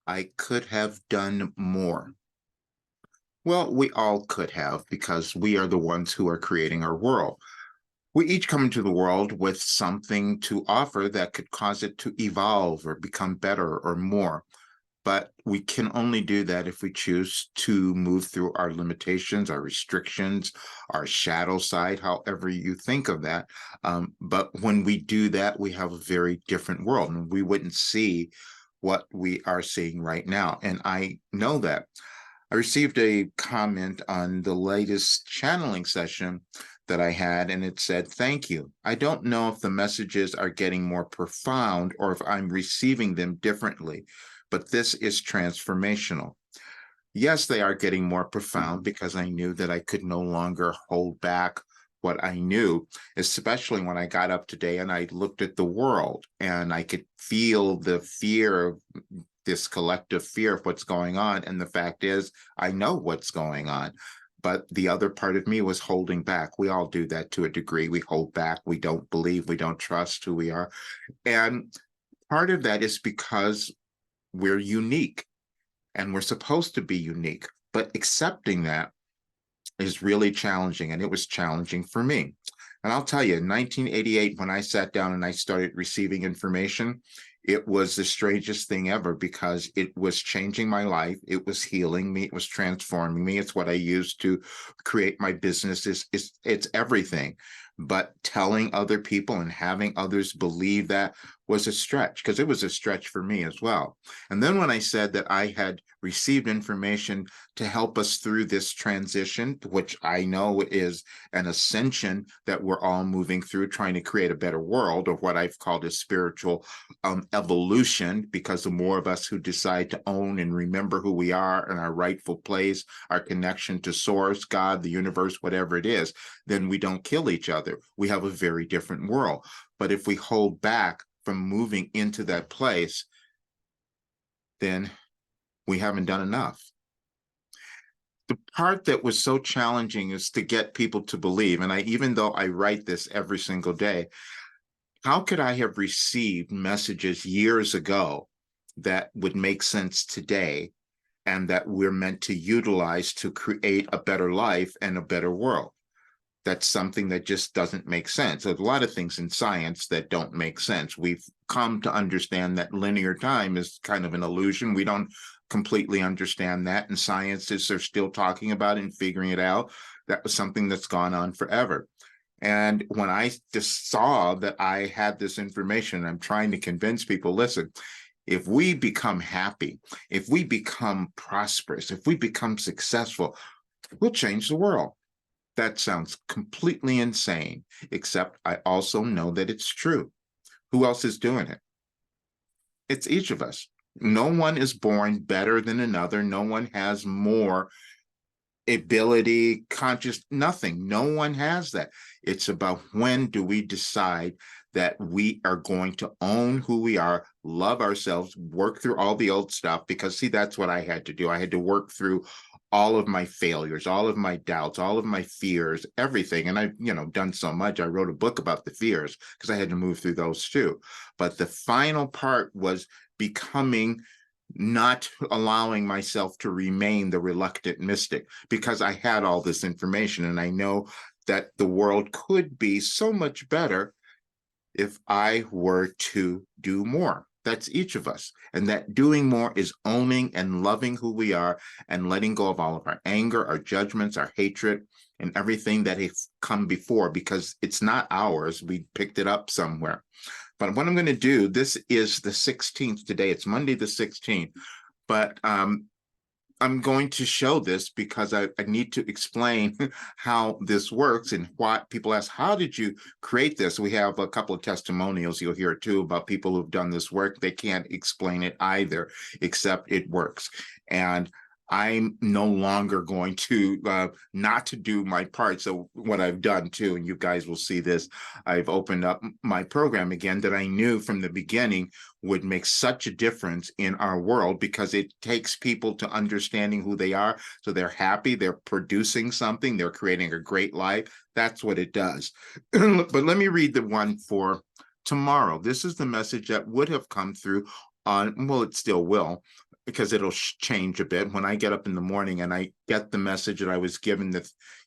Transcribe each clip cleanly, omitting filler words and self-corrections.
I could have done more. Well, we all could have because we are the ones who are creating our world. We each come into the world with something to offer that could cause it to evolve or become better or more. But we can only do that if we choose to move through our limitations, our restrictions, our shadow side, however you think of that. But when we do that, we have a very different world, and we wouldn't see what we are seeing right now. And I know that. I received a comment on the latest channeling session that I had, and it said, "Thank you. I don't know if the messages are getting more profound or if I'm receiving them differently, but this is transformational." Yes, they are getting more profound because I knew that I could no longer hold back what I knew, especially when I got up today and I looked at the world and I could feel the fear of this collective fear of what's going on. And the fact is, I know what's going on. But the other part of me was holding back. We all do that to a degree. We hold back. We don't believe. We don't trust who we are. And part of that is because we're unique and we're supposed to be unique. But accepting that is really challenging. And it was challenging for me. And I'll tell you, in 1988, when I sat down and I started receiving information, it was the strangest thing ever because it was changing my life. It was healing me. It was transforming me. It's what I used to create my business. It's everything. But telling other people and having others believe that was a stretch because it was a stretch for me as well. And then when I said that I had received information to help us through this transition, which I know is an ascension that we're all moving through, trying to create a better world, or what I've called a spiritual evolution, because the more of us who decide to own and remember who we are and our rightful place, our connection to source, God, the universe, whatever it is, then we don't kill each other. We have a very different world. But if we hold back from moving into that place, then we haven't done enough. The part that was so challenging is to get people to believe. And even though I write this every single day, how could I have received messages years ago that would make sense today and that we're meant to utilize to create a better life and a better world? That's something that just doesn't make sense. There's a lot of things in science that don't make sense. We've come to understand that linear time is kind of an illusion. We don't completely understand that, and scientists are still talking about it and figuring it out. That was something that's gone on forever. And when I just saw that I had this information, I'm trying to convince people, listen, if we become happy, if we become prosperous, if we become successful, we'll change the world. That sounds completely insane, except I also know that it's true. Who else is doing it? It's each of us. No one is born better than another. No one has more ability, conscious, nothing. No one has that. It's about when do we decide that we are going to own who we are, love ourselves, work through all the old stuff. Because, see, that's what I had to do. I had to work through all of my failures, all of my doubts, all of my fears, everything. And I've, done so much. I wrote a book about the fears because I had to move through those too. But the final part was becoming, not allowing myself to remain the reluctant mystic, because I had all this information and I know that the world could be so much better if I were to do more. That's each of us. And that doing more is owning and loving who we are and letting go of all of our anger, our judgments, our hatred, and everything that has come before, because it's not ours. We picked it up somewhere. But what I'm going to do, this is the 16th today. It's Monday the 16th. But I'm going to show this because I need to explain how this works and why people ask, how did you create this? We have a couple of testimonials you'll hear too about people who've done this work. They can't explain it either, except it works. And I'm no longer going to not to do my part. So what I've done too, and you guys will see this, I've opened up my program again that I knew from the beginning would make such a difference in our world, because it takes people to understanding who they are. So they're happy, they're producing something, they're creating a great life. That's what it does. But let me read the one for tomorrow. This is the message that would have come through on, well, it still will, because it'll change a bit. When I get up in the morning and I get the message that I was given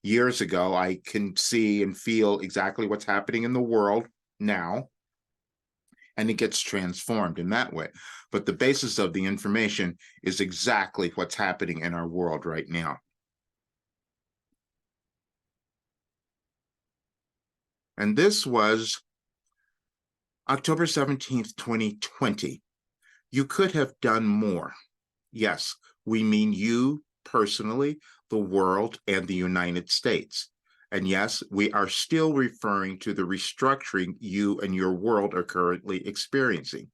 years ago, I can see and feel exactly what's happening in the world now, and it gets transformed in that way. But the basis of the information is exactly what's happening in our world right now. And this was October 17th, 2020. You could have done more. Yes, we mean you personally, the world, and the United States. And yes, we are still referring to the restructuring you and your world are currently experiencing.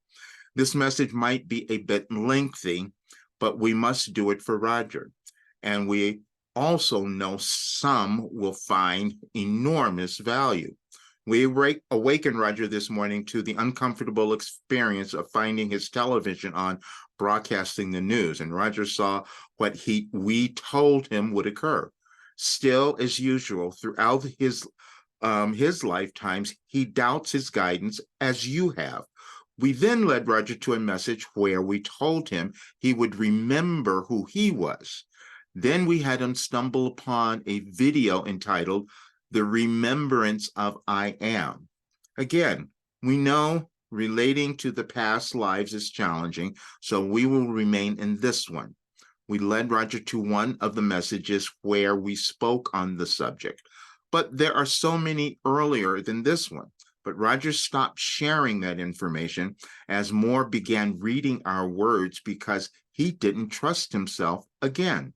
This message might be a bit lengthy, but we must do it for Roger. And we also know some will find enormous value. We awakened Roger this morning to the uncomfortable experience of finding his television on broadcasting the news, and Roger saw what we told him would occur. Still, as usual, throughout his lifetimes, he doubts his guidance, as you have. We then led Roger to a message where we told him he would remember who he was. Then we had him stumble upon a video entitled The Remembrance of I Am. Again, we know relating to the past lives is challenging, so we will remain in this one. We led Roger to one of the messages where we spoke on the subject, but there are so many earlier than this one. But Roger stopped sharing that information as more began reading our words because he didn't trust himself again.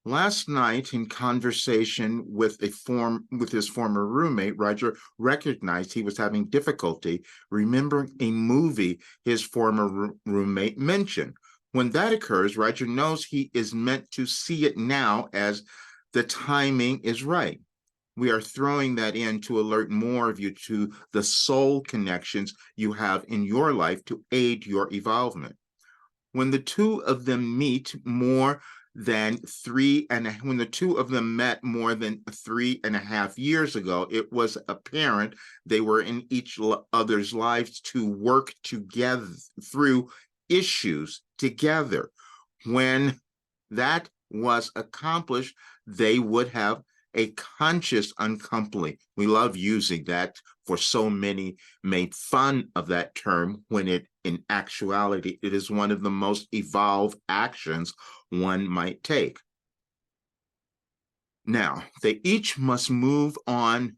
Last night, in conversation with his former roommate, Roger recognized he was having difficulty remembering a movie his former roommate mentioned. When that occurs, Roger knows he is meant to see it now as the timing is right. We are throwing that in to alert more of you to the soul connections you have in your life to aid your evolvement. When the two of them met more than 3.5 years ago, it was apparent they were in each other's lives to work together through issues together. When that was accomplished, they would have a conscious uncoupling. We love using that, for so many made fun of that term when in actuality, it is one of the most evolved actions one might take. Now, they each must move on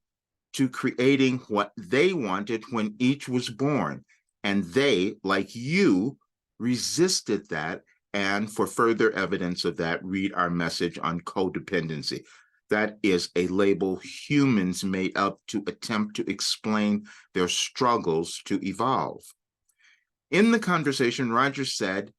to creating what they wanted when each was born. And they, like you, resisted that. And for further evidence of that, read our message on codependency. That is a label humans made up to attempt to explain their struggles to evolve. In the conversation, Roger said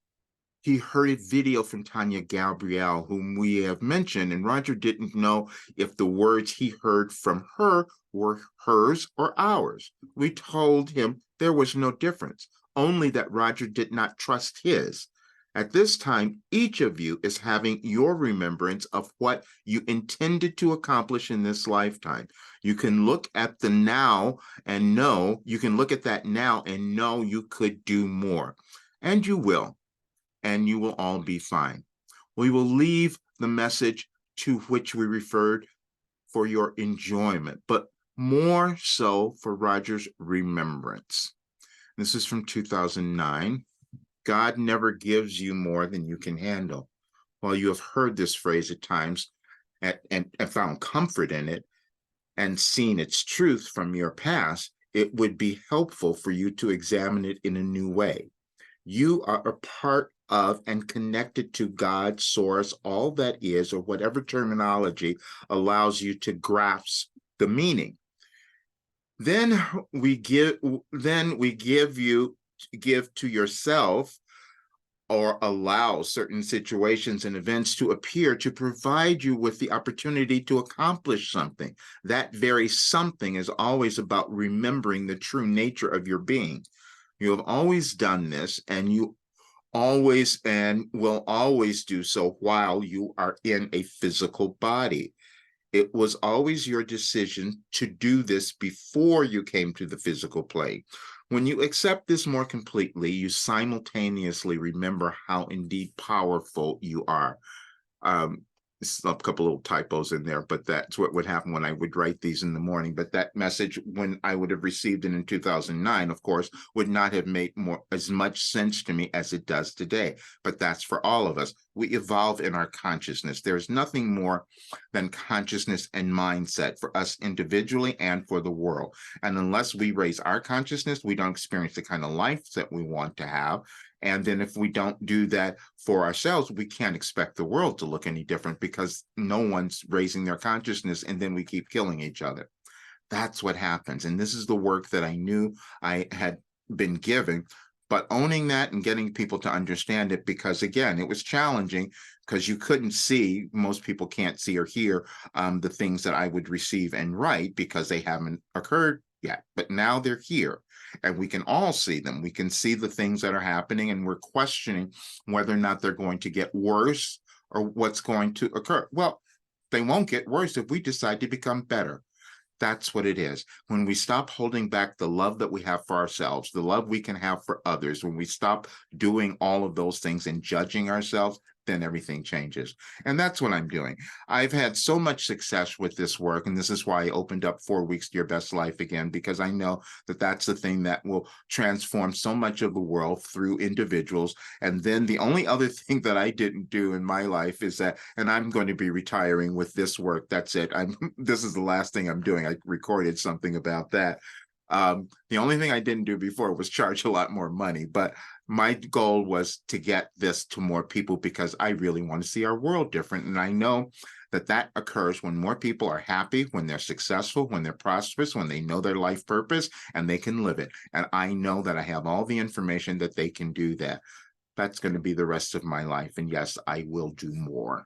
he heard a video from Tanya Gabrielle, whom we have mentioned, and Roger didn't know if the words he heard from her were hers or ours. We told him there was no difference, only that Roger did not trust his. At this time, each of you is having your remembrance of what you intended to accomplish in this lifetime. You can look at the now and know, you can look at that now and know you could do more. And you will. And you will all be fine. We will leave the message to which we referred for your enjoyment, but more so for Roger's remembrance. This is from 2009. God never gives you more than you can handle. While you have heard this phrase at times and found comfort in it and seen its truth from your past, it would be helpful for you to examine it in a new way. You are a part of and connected to God, source, all that is, or whatever terminology allows you to grasp the meaning. Then we give to yourself, or allow certain situations and events to appear to provide you with the opportunity to accomplish something. That very something is always about remembering the true nature of your being. You have always done this, and you always and will always do so while you are in a physical body. It was always your decision to do this before you came to the physical plane. When you accept this more completely, you simultaneously remember how indeed powerful you are. Um, a couple little typos in there, but that's what would happen when I would write these in the morning. But that message, when I would have received it in 2009, of course, would not have made more as much sense to me as it does today. But that's for all of us. We evolve in our consciousness. There's nothing more than consciousness and mindset for us individually and for the world. And unless we raise our consciousness, we don't experience the kind of life that we want to have. And then if we don't do that for ourselves, we can't expect the world to look any different because no one's raising their consciousness, and then we keep killing each other. That's what happens. And this is the work that I knew I had been given, but owning that and getting people to understand it, because again, it was challenging because you couldn't see, most people can't see or hear the things that I would receive and write because they haven't occurred yet. But now they're here and we can all see them. We can see the things that are happening, and we're questioning whether or not they're going to get worse or what's going to occur. Well, they won't get worse if we decide to become better. That's what it is. When we stop holding back the love that we have for ourselves, the love we can have for others, when we stop doing all of those things and judging ourselves, then everything changes. And that's what I'm doing. I've had so much success with this work. And this is why I opened up 4 weeks to Your Best Life again, because I know that that's the thing that will transform so much of the world through individuals. And then the only other thing that I didn't do in my life is that, and I'm going to be retiring with this work. That's it. This is the last thing I'm doing. I recorded something about that. The only thing I didn't do before was charge a lot more money, but my goal was to get this to more people because I really want to see our world different. And I know that that occurs when more people are happy, when they're successful, when they're prosperous, when they know their life purpose and they can live it. And I know that I have all the information that they can do that. That's going to be the rest of my life. And yes, I will do more.